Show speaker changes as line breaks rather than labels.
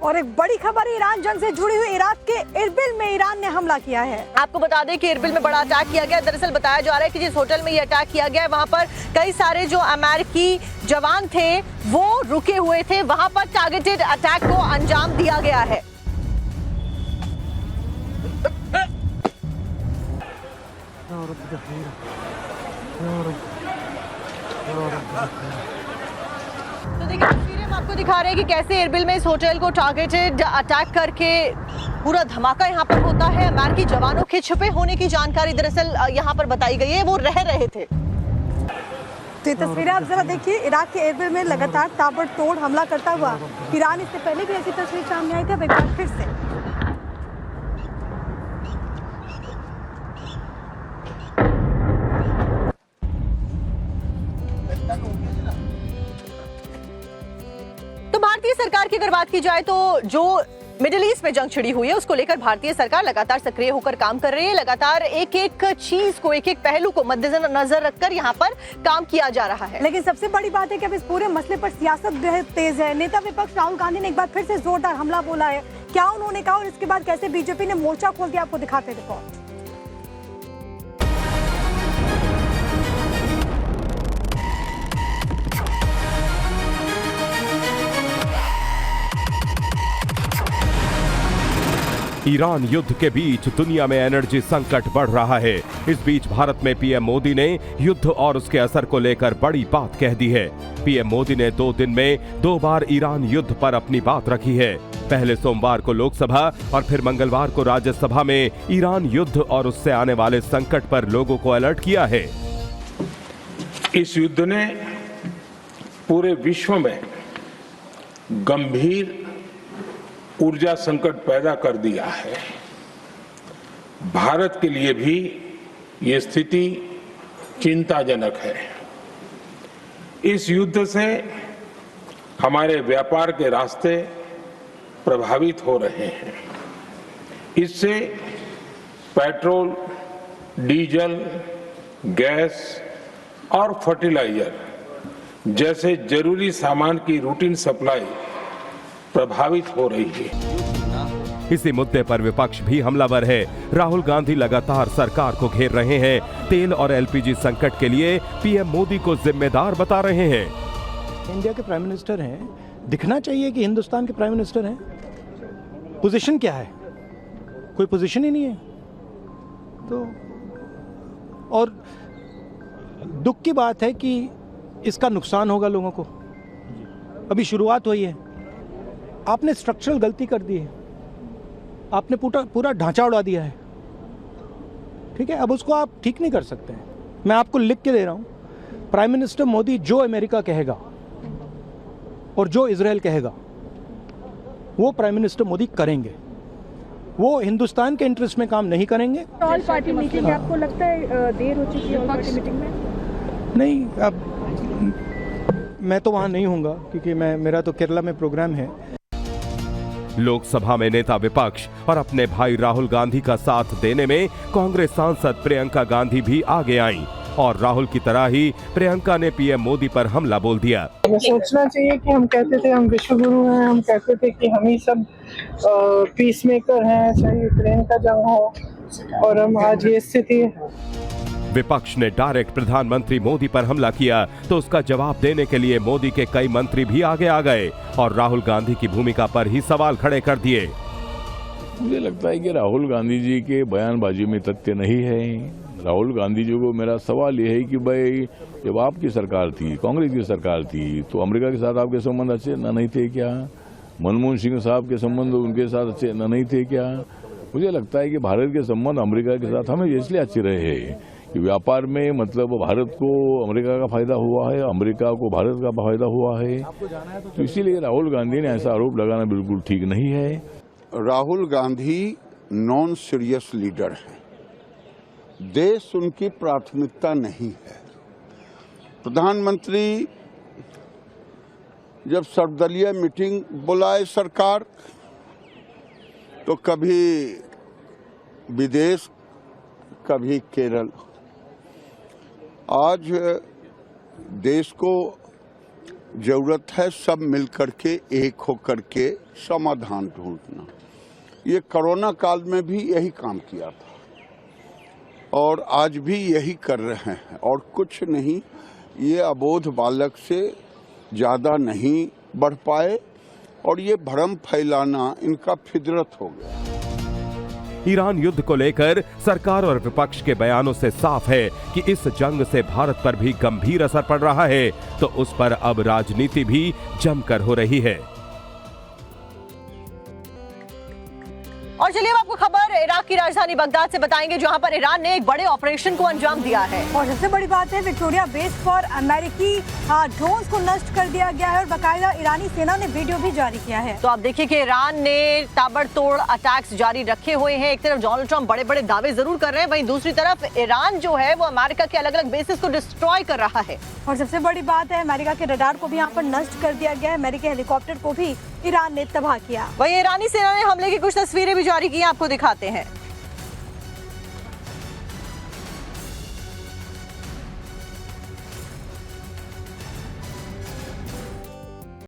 और एक बड़ी खबर, ईरान जंग से जुड़ी हुई, इराक के इरबिल में ईरान ने हमला किया है।
आपको बता दें कि इरबिल में बड़ा अटैक किया गया। दरअसल बताया जा रहा है कि जिस होटल में ये अटैक किया गया है वहां पर कई सारे जो अमेरिकी जवान थे वो रुके हुए थे, वहां पर टारगेटेड अटैक को अंजाम दिया गया है। तो देखिए तस्वीरें हम आपको दिखा रहे हैं कि कैसे इरबिल में इस होटल को टारगेटेड अटैक करके पूरा धमाका यहाँ पर होता है। अमेरिकी जवानों के छुपे होने की जानकारी दरअसल यहाँ पर बताई गई है, वो रह रहे थे।
तो ये तस्वीरें आप जरा देखिए, इराक के इरबिल में लगातार ताबड़तोड़ हमला करता हुआ ईरान, इससे पहले भी ऐसी तस्वीर सामने आई थी, अब एक बार फिर से।
तो भारतीय सरकार की अगर बात की जाए तो जो मिडिल ईस्ट में जंग छिड़ी हुई है उसको लेकर भारतीय सरकार लगातार सक्रिय होकर काम कर रही है। लगातार एक एक चीज को, एक एक पहलू को मद्देनजर रखकर यहाँ पर काम किया जा रहा है।
लेकिन सबसे बड़ी बात है कि अब इस पूरे मसले पर सियासत जो है तेज है। नेता विपक्ष राहुल गांधी ने एक बार फिर से जोरदार हमला बोला है। क्या उन्होंने कहा और इसके बाद कैसे बीजेपी ने मोर्चा खोल दिया, आपको दिखाते रिपोर्ट।
ईरान युद्ध के बीच दुनिया में एनर्जी संकट बढ़ रहा है। इस बीच भारत में पीएम मोदी ने युद्ध और उसके असर को लेकर बड़ी बात कह दी है। पीएम मोदी ने 2 दिन में 2 बार ईरान युद्ध पर अपनी बात रखी है। पहले सोमवार को लोकसभा और फिर मंगलवार को राज्यसभा में ईरान युद्ध और उससे आने वाले संकट पर लोगों को अलर्ट किया है।
इस युद्ध ने पूरे विश्व में गंभीर ऊर्जा संकट पैदा कर दिया है। भारत के लिए भी ये स्थिति चिंताजनक है। इस युद्ध से हमारे व्यापार के रास्ते प्रभावित हो रहे हैं। इससे पेट्रोल, डीजल, गैस और फर्टिलाइजर जैसे जरूरी सामान की रूटीन सप्लाई प्रभावित हो रही है।
इसी मुद्दे पर विपक्ष भी हमलावर है। राहुल गांधी लगातार सरकार को घेर रहे हैं। तेल और एलपीजी संकट के लिए पीएम मोदी को जिम्मेदार बता रहे हैं।
इंडिया के प्राइम मिनिस्टर हैं, दिखना चाहिए कि हिंदुस्तान के प्राइम मिनिस्टर हैं। पोजीशन क्या है? कोई पोजीशन ही नहीं है। तो और दुख की बात है कि इसका नुकसान होगा लोगों को। अभी शुरुआत हुई है। आपने स्ट्रक्चरल गलती कर दी है। आपने पूरा ढांचा उड़ा दिया है। ठीक है, अब उसको आप ठीक नहीं कर सकते हैं। मैं आपको लिख के दे रहा हूं, प्राइम मिनिस्टर मोदी जो अमेरिका कहेगा और जो इजराइल कहेगा वो प्राइम मिनिस्टर मोदी करेंगे। वो हिंदुस्तान के इंटरेस्ट में काम नहीं करेंगे।
ऑल पार्टी मीटिंग, आपको लगता है देर हो चुकी है ऑल पार्टी मीटिंग में?
नहीं, अब मैं तो वहां नहीं हूंगा क्योंकि मेरा तो केरला में प्रोग्राम है।
लोकसभा में नेता विपक्ष और अपने भाई राहुल गांधी का साथ देने में कांग्रेस सांसद प्रियंका गांधी भी आगे आईं और राहुल की तरह ही प्रियंका ने पीएम मोदी पर हमला बोल दिया।
सोचना चाहिए कि हम कहते थे हम विश्वगुरु हैं, हम कहते थे कि हम ही सब पीस मेकर हैं, चाहे यूक्रेन का जंग हो, और हम आज ये स्थिति।
विपक्ष ने डायरेक्ट प्रधानमंत्री मोदी पर हमला किया तो उसका जवाब देने के लिए मोदी के कई मंत्री भी आगे आ गए और राहुल गांधी की भूमिका पर ही सवाल खड़े कर दिए।
मुझे लगता है कि राहुल गांधी जी के बयानबाजी में तथ्य नहीं है। राहुल गांधी जी को मेरा सवाल ये है कि भाई जब आपकी सरकार थी, कांग्रेस की सरकार थी, तो अमेरिका के साथ आपके संबंध अच्छे नहीं थे क्या? मनमोहन सिंह साहब के संबंध उनके साथ अच्छे नहीं थे क्या? मुझे लगता है कि भारत के संबंध अमेरिका के साथ हमें इसलिए अच्छे रहे हैं कि व्यापार में मतलब भारत को अमेरिका का फायदा हुआ है, अमेरिका को भारत का फायदा हुआ है। तो इसीलिए राहुल गांधी ने ऐसा आरोप लगाना बिल्कुल ठीक नहीं है।
Rahul Gandhi non serious leader है। देश उनकी प्राथमिकता नहीं है। प्रधानमंत्री जब सर्वदलीय मीटिंग बुलाए सरकार, तो कभी विदेश, कभी केरल। आज देश को जरूरत है सब मिलकर के एक होकर के समाधान ढूंढना। ये कोरोना काल में भी यही काम किया था और आज भी यही कर रहे हैं और कुछ नहीं, ये अबोध बालक से ज़्यादा नहीं बढ़ पाए और ये भ्रम फैलाना इनका फितरत हो गया।
ईरान युद्ध को लेकर सरकार और विपक्ष के बयानों से साफ है कि इस जंग से भारत पर भी गंभीर असर पड़ रहा है, तो उस पर अब राजनीति भी जमकर हो रही है।
और चलिए हम आपको खबर इराक की राजधानी बगदाद से बताएंगे, जहां पर ईरान ने एक बड़े ऑपरेशन को अंजाम दिया है।
और सबसे बड़ी बात है, विक्टोरिया बेस पर अमेरिकी ड्रोन्स को नष्ट कर दिया गया है और बाकायदा ईरानी सेना ने वीडियो भी जारी किया है।
तो आप देखिए कि ईरान ने ताबड़तोड़ अटैक्स जारी रखे हुए हैं। एक तरफ डोनाल्ड ट्रंप बड़े बड़े दावे जरूर कर रहे हैं, वहीं दूसरी तरफ ईरान जो है वो अमेरिका के अलग अलग बेसिस को डिस्ट्रॉय कर रहा है।
और सबसे बड़ी बात है, अमेरिका के रडार को भी यहाँ पर नष्ट कर दिया गया है। अमेरिकी हेलीकॉप्टर को भी ईरान ने तबाह किया।
वहीं ईरानी सेना ने हमले की कुछ तस्वीरें भी जारी की, आपको दिखाते हैं।